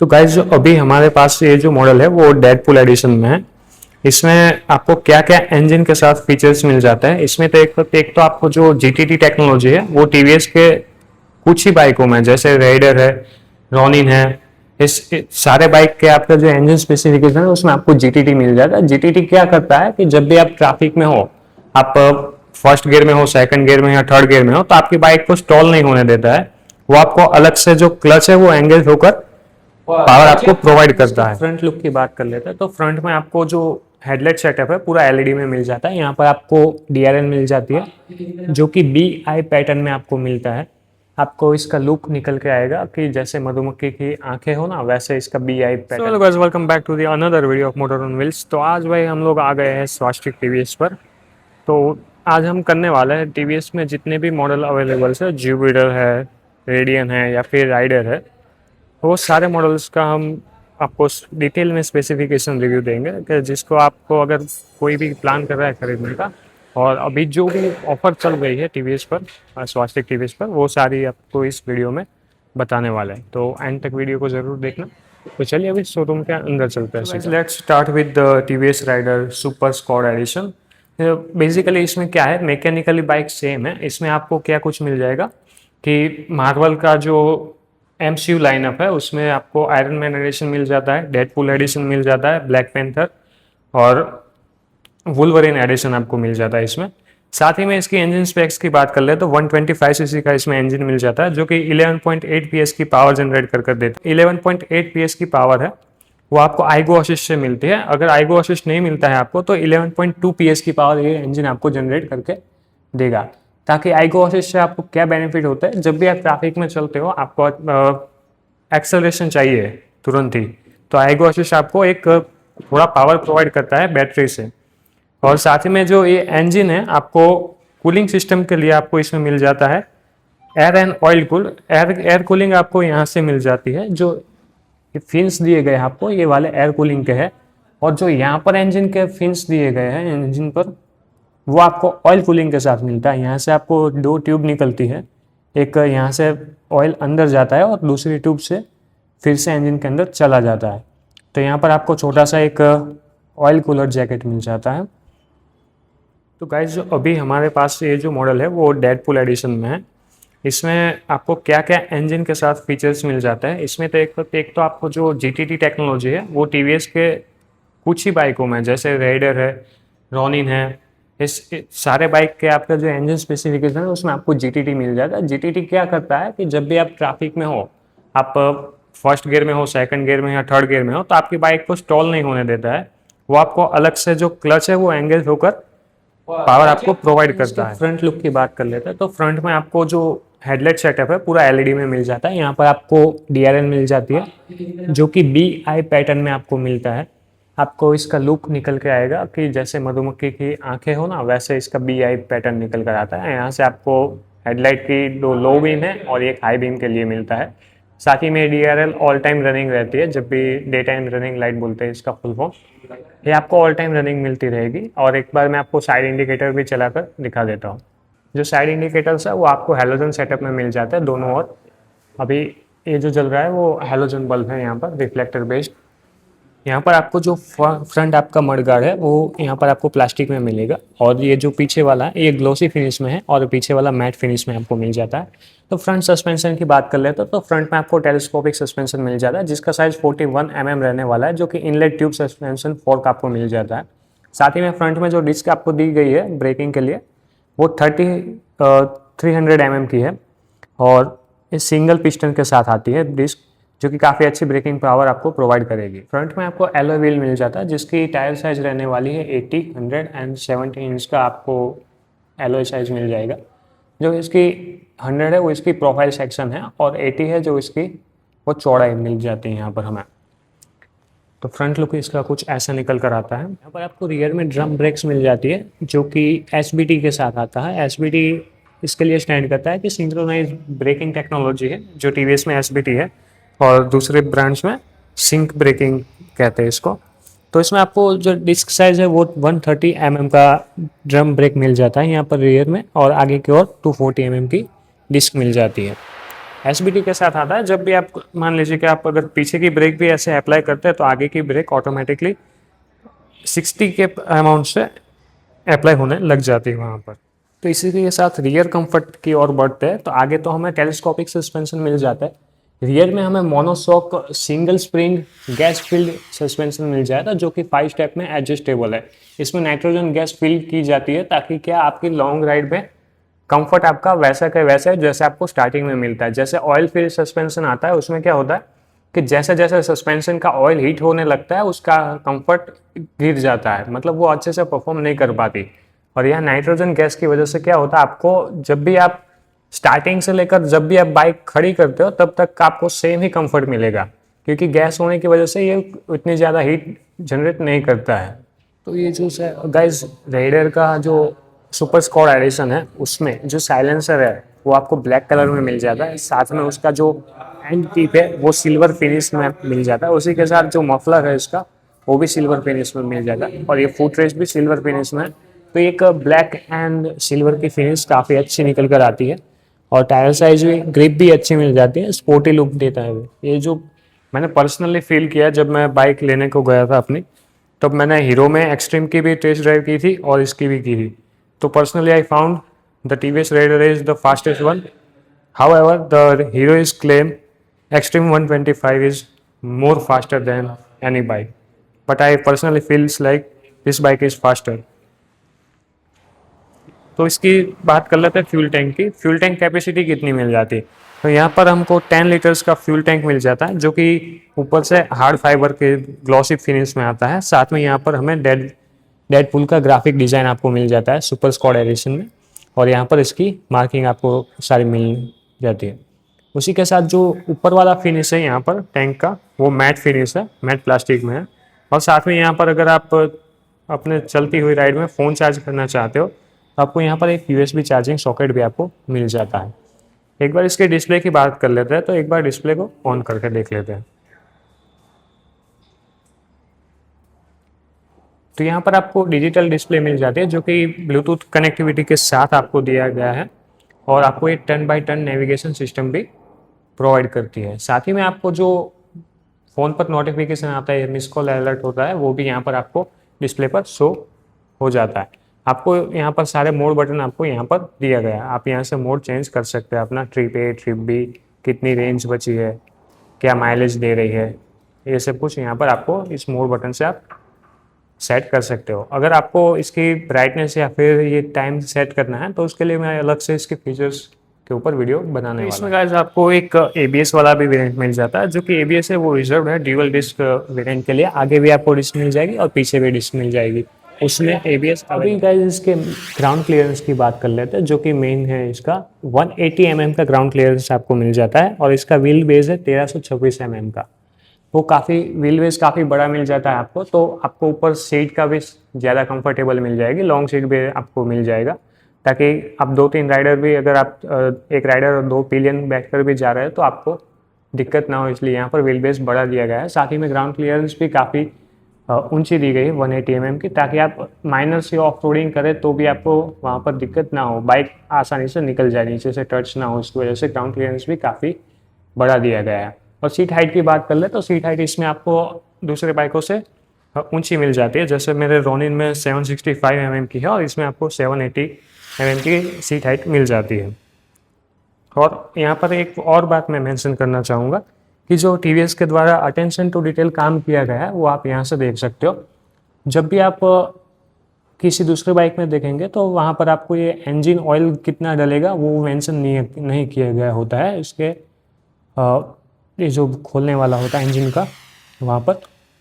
तो गाइस जो अभी हमारे पास ये जो मॉडल है वो डेडपूल एडिशन में है। इसमें आपको क्या क्या इंजन के साथ फीचर्स मिल जाता है। इसमें तो एक तो आपको जो जीटीटी टेक्नोलॉजी है वो टीवीएस के कुछ ही बाइकों में, जैसे रेडर है, रॉनिन है, इस सारे बाइक के आपका जो इंजन स्पेसिफिकेशन है उसमें आपको जीटीटी मिल जाता है। जीटीटी क्या करता है कि जब भी आप ट्रैफिक में हो, आप फर्स्ट गियर में हो, सेकंड गियर में या थर्ड गियर में हो, तो आपकी बाइक को स्टॉल नहीं होने देता है। वो आपको अलग से जो क्लच है वो एंगेज होकर पावर आपको प्रोवाइड करता है। फ्रंट लुक की बात कर लेते हैं तो फ्रंट में आपको जो हेडलाइट सेटअप है पूरा एलईडी में मिल जाता है। यहाँ पर आपको डीआरएल मिल जाती है जो कि बीआई पैटर्न में आपको मिलता है। आपको इसका लुक निकल के आएगा कि जैसे मधुमक्खी की आंखें हो ना, वैसे इसका BI pattern. Hello guys, welcome back to the another video of motor on wheels. तो आज भाई हम लोग आ गए हैं स्वास्तिक टीवीएस पर। तो आज हम करने वाले हैं टीवीएस में जितने भी मॉडल अवेलेबल है, जुपिटर है, रेडियन है या फिर राइडर है, वो सारे मॉडल्स का हम आपको डिटेल में स्पेसिफिकेशन रिव्यू देंगे कि जिसको आपको अगर कोई भी प्लान कर रहा है खरीदने का, और अभी जो भी ऑफर चल रही है टीवीएस पर, स्वास्तिक टीवीएस पर, वो सारी आपको इस वीडियो में बताने वाले हैं। तो एंड तक वीडियो को ज़रूर देखना। तो चलिए अभी शोरूम के अंदर चलते हैं। Let's start with the TVS Raider super squad edition. Basically इसमें क्या है, मैकेनिकली बाइक सेम है। इसमें आपको क्या कुछ मिल जाएगा कि मार्वल का जो एमसीयू लाइनअप है उसमें आपको आयरन मैन एडिशन मिल जाता है, डेडपूल एडिशन मिल जाता है, ब्लैक पैंथर और वुल्वरिन एडिशन आपको मिल जाता है इसमें। साथ ही में इसकी इंजन स्पेक्स की बात कर ले तो 125 सीसी का इसमें इंजन मिल जाता है जो कि 11.8 पीएस की पावर जनरेट कर देता है। 11.8 पीएस की पावर है वो आपको आईगो असिस्ट से मिलती है। अगर आईगो असिस्ट नहीं मिलता है आपको तो 11.2 पीएस की पावर ये इंजन आपको जनरेट करके देगा। ताकि आईगो असिस्ट से आपको क्या बेनिफिट होता है, जब भी आप ट्रैफिक में चलते हो आपको एक्सेलरेशन चाहिए तुरंत ही, तो आईगो असिस्ट आपको एक थोड़ा पावर प्रोवाइड करता है बैटरी से। और साथ ही में जो ये इंजन है आपको कूलिंग सिस्टम के लिए आपको इसमें मिल जाता है air and oil cool air cooling आपको यहाँ से मिल जाती है। जो फिन्स दिए गए हैं आपको ये वाले एयर कूलिंग के हैं, और जो यहाँ पर इंजन के फिन्स दिए गए हैं इंजन पर वो आपको ऑयल कूलिंग के साथ मिलता है। यहाँ से आपको दो ट्यूब निकलती है, एक यहाँ से ऑयल अंदर जाता है और दूसरी ट्यूब से फिर से इंजन के अंदर चला जाता है। तो यहाँ पर आपको छोटा सा एक ऑयल कूलर जैकेट मिल जाता है। तो गाइस जो अभी हमारे पास ये जो मॉडल है वो डेडपूल एडिशन में है। इसमें आपको क्या क्या इंजन के साथ फीचर्स मिल जाता है। इसमें तो एक तो आपको जो जीटीटी टेक्नोलॉजी है वो टीवीएस के कुछ ही बाइकों में, जैसे रेडर है, रॉनिन है, इस सारे बाइक के आपका जो इंजन स्पेसिफिकेशन है उसमें आपको जीटीटी मिल जाता है। जीटीटी क्या करता है कि जब भी आप ट्रैफिक में हो, आप फर्स्ट गियर में हो, सेकंड गियर में या थर्ड गियर में हो, तो आपकी बाइक को स्टॉल नहीं होने देता है। वो आपको अलग से जो क्लच है वो एंगेज होकर पावर आपको प्रोवाइड करता है। फ्रंट लुक की बात कर लेते हैं तो फ्रंट में आपको जो हेडलाइट सेटअप है पूरा एलईडी में मिल जाता है। यहाँ पर आपको डीआरएल मिल जाती है जो कि बीआई पैटर्न में आपको मिलता है। आपको इसका लुक निकल के आएगा कि जैसे मधुमक्खी की आंखें हो ना, वैसे इसका बीआई पैटर्न निकल कर आता है। यहाँ से आपको हेडलाइट की दो लो बीम है और एक हाई बीम के लिए मिलता है। साथ ही में डीआरएल ऑल टाइम रनिंग रहती है, जब भी डे टाइम रनिंग लाइट बोलते हैं इसका फुल फॉर्म, ये आपको ऑल टाइम रनिंग मिलती रहेगी। और एक बार मैं आपको साइड इंडिकेटर भी चलाकर दिखा देता हूँ। जो साइड इंडिकेटर्स है वो आपको हेलोजन सेटअप में मिल जाता है दोनों ओर। अभी ये जो जल रहा है वो हेलोजन बल्ब है यहाँ पर, रिफ्लेक्टर बेस्ड। यहाँ पर आपको जो फ्रंट आपका मडगार्ड है वो यहाँ पर आपको प्लास्टिक में मिलेगा, और ये जो पीछे वाला है ये ग्लोसी फिनिश में है और पीछे वाला मैट फिनिश में आपको मिल जाता है। तो फ्रंट सस्पेंशन की बात कर लेते हैं तो फ्रंट में आपको टेलीस्कोपिक सस्पेंशन मिल जाता है जिसका साइज 41 mm रहने वाला है, जो कि इनलेट ट्यूब सस्पेंशन फोर्क आपको मिल जाता है। साथ ही में फ्रंट में जो डिस्क आपको दी गई है ब्रेकिंग के लिए वो 300 mm की है, और इस सिंगल पिस्टन के साथ आती है डिस्क, जो कि काफ़ी अच्छी ब्रेकिंग पावर आपको प्रोवाइड करेगी। फ्रंट में आपको एलॉय व्हील मिल जाता है जिसकी टायर साइज रहने वाली है 80, 100 एंड 70 इंच का आपको एलॉय साइज मिल जाएगा। जो इसकी 100 है वो इसकी प्रोफाइल सेक्शन है, और 80 है जो इसकी वो चौड़ाई मिल जाती है यहाँ पर हमें। तो फ्रंट लुक इसका कुछ ऐसा निकल कर आता है। यहाँ पर आपको रियर में ड्रम ब्रेक्स मिल जाती है जो कि एसबीटी के साथ आता है। एसबीटी इसके लिए स्टैंड करता है कि सिंक्रोनाइज ब्रेकिंग टेक्नोलॉजी है, जो टीवीएस में एसबीटी है और दूसरे ब्रांड्स में सिंक ब्रेकिंग कहते हैं इसको। तो इसमें आपको जो डिस्क साइज है वो 130 mm का ड्रम ब्रेक मिल जाता है यहाँ पर रियर में, और आगे की ओर 240 mm की डिस्क मिल जाती है। एसबीटी के साथ आता है, जब भी आप मान लीजिए कि आप अगर पीछे की ब्रेक भी ऐसे अप्लाई करते हैं तो आगे की ब्रेक ऑटोमेटिकली 60 के अमाउंट से अप्लाई होने लग जाती है वहाँ पर। तो इसी के साथ रियर कंफर्ट की ओर बढ़ते हैं, तो आगे तो हमें टेलीस्कोपिक सस्पेंशन मिल जाता है। रियर में हमें monoshock single spring gas filled suspension मिल जाएगा, जो कि 5 स्टेप में एडजस्टेबल है। इसमें नाइट्रोजन गैस फिल की जाती है ताकि क्या आपकी लॉन्ग राइड में कंफर्ट आपका वैसा का वैसा है जैसे आपको स्टार्टिंग में मिलता है। जैसे ऑयल फिल्ड सस्पेंशन आता है, उसमें क्या होता है कि जैसे जैसे सस्पेंशन का ऑयल हीट होने लगता है उसका कंफर्ट गिर जाता है, मतलब वो अच्छे से परफॉर्म नहीं कर पाती। और यहाँ नाइट्रोजन गैस की वजह से क्या होता है, आपको जब भी आप स्टार्टिंग से लेकर जब भी आप बाइक खड़ी करते हो तब तक आपको सेम ही कंफर्ट मिलेगा, क्योंकि गैस होने की वजह से ये इतनी ज़्यादा हीट जनरेट नहीं करता है। तो ये जो गाइस राइडर का जो सुपर स्क्वाड एडिशन है उसमें जो साइलेंसर है वो आपको ब्लैक कलर में मिल जाता है, साथ में उसका जो एंड टिप है वो सिल्वर फिनिश में मिल जाता है। उसी के साथ जो मफलर है इसका वो भी सिल्वर फिनिश में मिल जाता है, और ये फुट रेस्ट भी सिल्वर फिनिश में है। तो एक ब्लैक एंड सिल्वर की फिनिश काफ़ी अच्छी निकल कर आती है, और टायर साइज भी ग्रिप भी अच्छी मिल जाती है, स्पोर्टी लुक देता है ये जो मैंने पर्सनली फील किया जब मैं बाइक लेने को गया था अपनी। तब मैंने हीरो में एक्सट्रीम की भी टेस्ट ड्राइव की थी और इसकी भी की थी। तो personally I found the TVS Raider is the fastest one. However the Hero is claim extreme 125 is more faster than any bike, but I personally feels like this bike is faster. तो इसकी बात कर लेते हैं fuel tank की। Fuel tank capacity कितनी मिल जाती है, तो यहाँ पर हमको 10 लीटर्स का फ्यूल टैंक मिल जाता है, जो कि ऊपर से हार्ड फाइबर के ग्लॉसी फिनिश में आता है। साथ में यहाँ पर हमें डेडपूल का ग्राफिक डिज़ाइन आपको मिल जाता है सुपर स्क्वाड एडिशन में, और यहाँ पर इसकी मार्किंग आपको सारी मिल जाती है। उसी के साथ जो ऊपर वाला फिनिश है यहाँ पर टैंक का वो मैट फिनिश है, मैट प्लास्टिक में है। और साथ में यहाँ पर अगर आप अपने चलती हुई राइड में फ़ोन चार्ज करना चाहते हो तो आपको यहाँ पर एक यूएसबी चार्जिंग सॉकेट भी आपको मिल जाता है। एक बार इसके डिस्प्ले की बात कर लेते हैं, तो एक बार डिस्प्ले को ऑन करके देख लेते हैं। तो यहाँ पर आपको डिजिटल डिस्प्ले मिल जाती है, जो कि ब्लूटूथ कनेक्टिविटी के साथ आपको दिया गया है, और आपको एक turn by turn navigation system भी प्रोवाइड करती है। साथ ही में आपको जो फ़ोन पर नोटिफिकेशन आता है, मिस कॉल अलर्ट होता है, वो भी यहाँ पर आपको डिस्प्ले पर शो हो जाता है। आपको यहाँ पर सारे मोड बटन आपको यहाँ पर दिया गया है, आप यहाँ से मोड चेंज कर सकते हैं अपना, ट्रिप ए ट्रिप बी, कितनी रेंज बची है, क्या माइलेज दे रही है, ये सब कुछ यहाँ पर आपको इस मोड बटन से आप सेट कर सकते हो। अगर आपको इसकी ब्राइटनेस या फिर ये टाइम सेट करना है तो उसके लिए मैं अलग से इसके फीचर्स के ऊपर वीडियो बनाने वाला। इसमें गाइस आपको एक ABS वाला भी वेरिएंट मिल जाता है, जो कि ABS है वो रिजर्व है ड्यूअल डिस्क वेरिएंट के लिए। आगे भी आपको डिस्क मिल जाएगी और पीछे भी डिस्क मिल जाएगी, उसमें ABS। अभी गाइस इसके ग्राउंड क्लियरेंस की बात कर लेते हैं, जो कि मेन है इसका 180 mm का ग्राउंड क्लियरेंस आपको मिल जाता है, और इसका व्हील बेस है 1326 mm का। वो काफ़ी व्हील बेस काफ़ी बड़ा मिल जाता है आपको, तो आपको ऊपर सीट का भी ज़्यादा कंफर्टेबल मिल जाएगी, लॉन्ग सीट भी आपको मिल जाएगा, ताकि आप 2-3 राइडर भी, अगर आप एक राइडर और 2 पिलियन बैठकर भी जा रहे हैं तो आपको दिक्कत ना हो, इसलिए यहाँ पर व्हील बेस बड़ा दिया गया है। साथ ही में ग्राउंड क्लियरेंस भी काफ़ी ऊंची दी गई है 180 mm की, ताकि आप माइनर से ऑफ रोडिंग करें तो भी आपको वहाँ पर दिक्कत ना हो, बाइक आसानी से निकल जाए, नीचे से टच ना हो। इसकी वजह से ग्राउंड क्लियरेंस भी काफ़ी बड़ा दिया गया है। और सीट हाइट की बात कर ले तो सीट हाइट इसमें आपको दूसरे बाइकों से ऊंची मिल जाती है। जैसे मेरे रोनिन में 765 mm की है, और इसमें आपको 780 mm की सीट हाइट मिल जाती है। और यहाँ पर एक और बात मैं मेंशन करना चाहूँगा कि जो TVS के द्वारा अटेंशन टू डिटेल काम किया गया है वो आप यहाँ से देख सकते हो। जब भी आप किसी दूसरे बाइक में देखेंगे तो वहाँ पर आपको ये इंजन ऑयल कितना डलेगा वो मेंशन नहीं किया गया होता है। इसके ये जो खोलने वाला होता है इंजन का वहाँ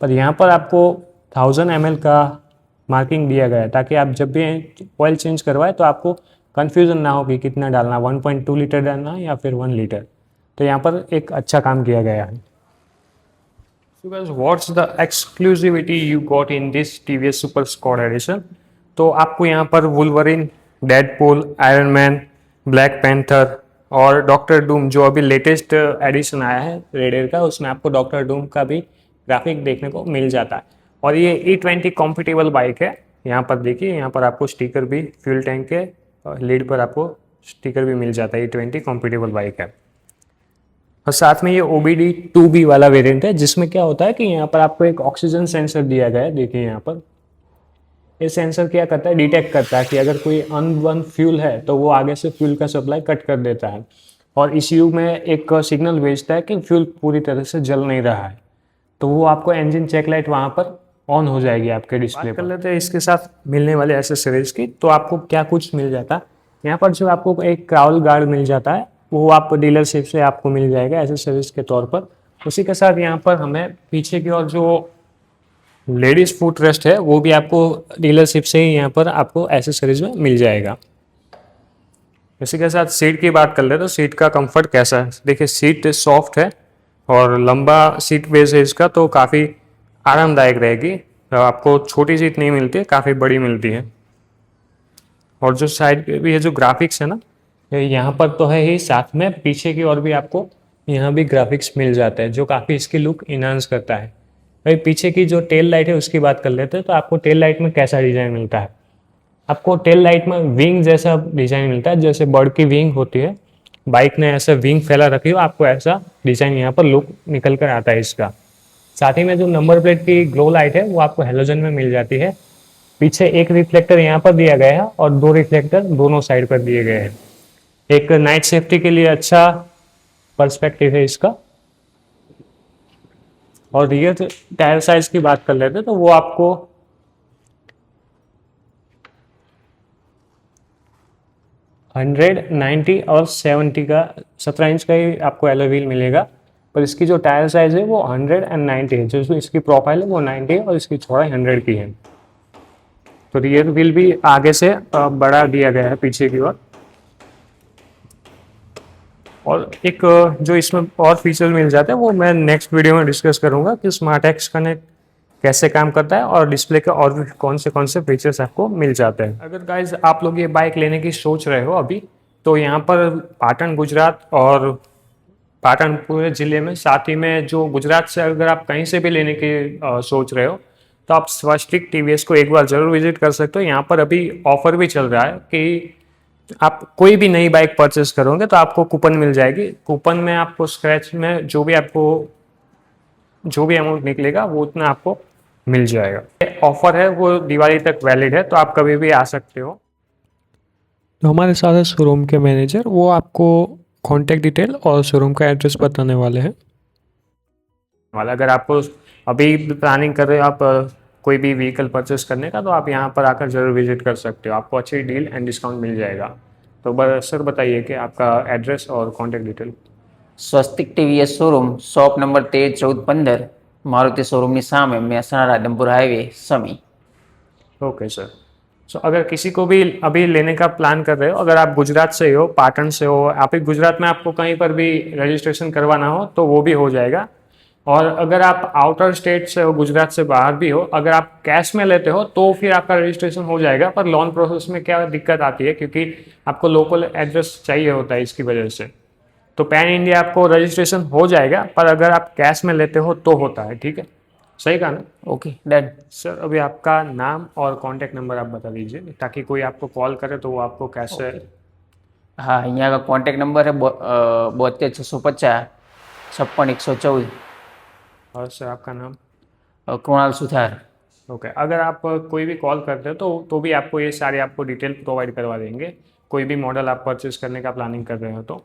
पर यहाँ पर आपको 1000 ml का मार्किंग दिया गया है, ताकि आप जब भी ऑयल चेंज करवाए तो आपको कन्फ्यूज़न ना हो कि कितना डालना, 1.2 लीटर डालना या फिर 1 लीटर। तो यहाँ पर एक अच्छा काम किया गया है। So guys, what's the exclusivity you got in this TVS Super Squad Edition? तो आपको यहाँ पर Wolverine, Deadpool, iron man, black panther और डॉक्टर डूम, जो अभी लेटेस्ट एडिशन आया है रेडर का, उसमें आपको डॉक्टर डूम का भी ग्राफिक देखने को मिल जाता है। और ये E20 कॉम्पिटेबल बाइक है। यहाँ पर देखिए, यहाँ पर आपको स्टिकर भी फ्यूल टैंक के लीड पर आपको स्टिकर भी मिल जाता है। E20 कॉम्पिटेबल बाइक है। और साथ में ये OBD2B वाला वेरिएंट है, जिसमें क्या होता है कि यहाँ पर आपको एक ऑक्सीजन सेंसर दिया गया है। देखिए यहाँ पर ये सेंसर क्या करता है, डिटेक्ट करता है कि अगर कोई अनबर्न फ्यूल है तो वो आगे से फ्यूल का सप्लाई कट कर देता है और ECU में एक सिग्नल भेजता है कि फ्यूल पूरी तरह से जल नहीं रहा है, तो वो आपको इंजन चेक लाइट वहाँ पर ऑन हो जाएगी आपके डिस्प्ले पर। कर लेते हैं इसके साथ मिलने वाले एसेसरीज की, तो आपको क्या कुछ मिल जाता है यहाँ पर। जो आपको एक क्राउल गार्ड मिल जाता है, वो आपको डीलरशिप से आपको मिल जाएगा एसेसरीज के तौर पर। उसी के साथ यहाँ पर हमें पीछे की ओर जो लेडीज फुट रेस्ट है वो भी आपको डीलरशिप से ही यहाँ पर आपको एसेसरीज में मिल जाएगा। इसी के साथ सीट की बात कर ले तो सीट का कंफर्ट कैसा है। देखिए सीट सॉफ्ट है और लंबा सीट बेस है इसका, तो काफ़ी आरामदायक रहेगी। तो आपको छोटी सीट नहीं मिलती है, काफ़ी बड़ी मिलती है। और जो साइड पे भी है जो ग्राफिक्स है ना, यहाँ पर तो है ही, साथ में पीछे की ओर भी आपको यहाँ भी ग्राफिक्स मिल जाते हैं जो काफ़ी इसकी लुक इनहांस करता है। भाई पीछे की जो टेल लाइट है उसकी बात कर लेते हैं, तो आपको टेल लाइट में कैसा डिज़ाइन मिलता है। आपको टेल लाइट में विंग जैसा डिज़ाइन मिलता है, जैसे बर्ड की विंग होती है, बाइक ने ऐसा विंग फैला रखी हो, आपको ऐसा डिज़ाइन यहाँ पर लुक निकल कर आता है इसका। साथ ही में जो नंबर प्लेट की ग्लो लाइट है वो आपको हेलोजन में मिल जाती है। पीछे एक रिफ्लेक्टर यहाँ पर दिया गया है और 2 रिफ्लेक्टर दोनों साइड पर दिए गए हैं। एक नाइट सेफ्टी के लिए अच्छा पर्सपेक्टिव है इसका। और रियर टायर साइज की बात कर लेते हैं तो वो आपको 190 और 70 का 17 इंच का ही आपको एलॉय व्हील मिलेगा, पर इसकी जो टायर साइज है वो 190 है। जो इसकी प्रोफाइल है वो 90 है और इसकी चौड़ाई 100 की है। तो रियर व्हील भी आगे से बड़ा दिया गया है पीछे की ओर। और एक जो इसमें और फीचर मिल जाते हैं वो मैं नेक्स्ट वीडियो में डिस्कस करूंगा कि स्मार्ट एक्स कनेक्ट कैसे काम करता है और डिस्प्ले के और भी कौन से फीचर्स आपको मिल जाते हैं। अगर गाइज आप लोग ये बाइक लेने की सोच रहे हो अभी, तो यहाँ पर पाटन गुजरात और पाटन पूरे ज़िले में, साथ ही में जो गुजरात से अगर आप कहीं से भी लेने की सोच रहे हो तो आप स्वस्तिक TVS को एक बार ज़रूर विजिट कर सकते हो। यहाँ पर अभी ऑफर भी चल रहा है कि आप कोई भी नई बाइक परचेस करोगे तो आपको कूपन मिल जाएगी। कूपन में आपको स्क्रैच में जो भी अमाउंट निकलेगा वो उतना आपको मिल जाएगा। ऑफर है वो दिवाली तक वैलिड है, तो आप कभी भी आ सकते हो। तो हमारे साथ है शोरूम के मैनेजर, वो आपको कॉन्टैक्ट डिटेल और शोरूम का एड्रेस बताने वाले हैं। अगर आपको अभी प्लानिंग कर रहे हो आप कोई भी व्हीकल परचेस करने का, तो आप यहाँ पर आकर जरूर विजिट कर सकते हो, आपको अच्छी डील एंड डिस्काउंट मिल जाएगा। तो सर बताइए कि आपका एड्रेस और contact detail. Swastik TVS showroom shop number 13-14-15 Maruti શોરૂમની સામે Mehsana Radhanpur highway Sami. Okay sir. So अगर किसी को भी अभी लेने का प्लान कर रहे हो, अगर आप गुजरात से हो, पाटन से हो, आप गुजरात में आपको कहीं पर भी रजिस्ट्रेशन करवाना हो तो वो भी हो जाएगा। और अगर आप आउटर स्टेट से हो, गुजरात से बाहर भी हो, अगर आप कैश में लेते हो तो फिर आपका रजिस्ट्रेशन हो जाएगा। पर लोन प्रोसेस में क्या दिक्कत आती है, क्योंकि आपको लोकल एड्रेस चाहिए होता है, इसकी वजह से। तो पैन इंडिया आपको रजिस्ट्रेशन हो जाएगा, पर अगर आप कैश में लेते हो तो होता है। ठीक है, सही कहा ना? Okay done. सर अभी आपका नाम और कॉन्टैक्ट नंबर आप बता दीजिए, ताकि कोई आपको कॉल करे तो वो आपको कैसे। हाँ, यहाँ का कॉन्टेक्ट नंबर है 72-650-56-114। और सर आपका नाम? कृणाल सुथार। ओके, अगर आप कोई भी कॉल करते हो तो भी आपको ये सारे आपको डिटेल प्रोवाइड करवा देंगे, कोई भी मॉडल आप परचेज करने का प्लानिंग कर रहे हो तो।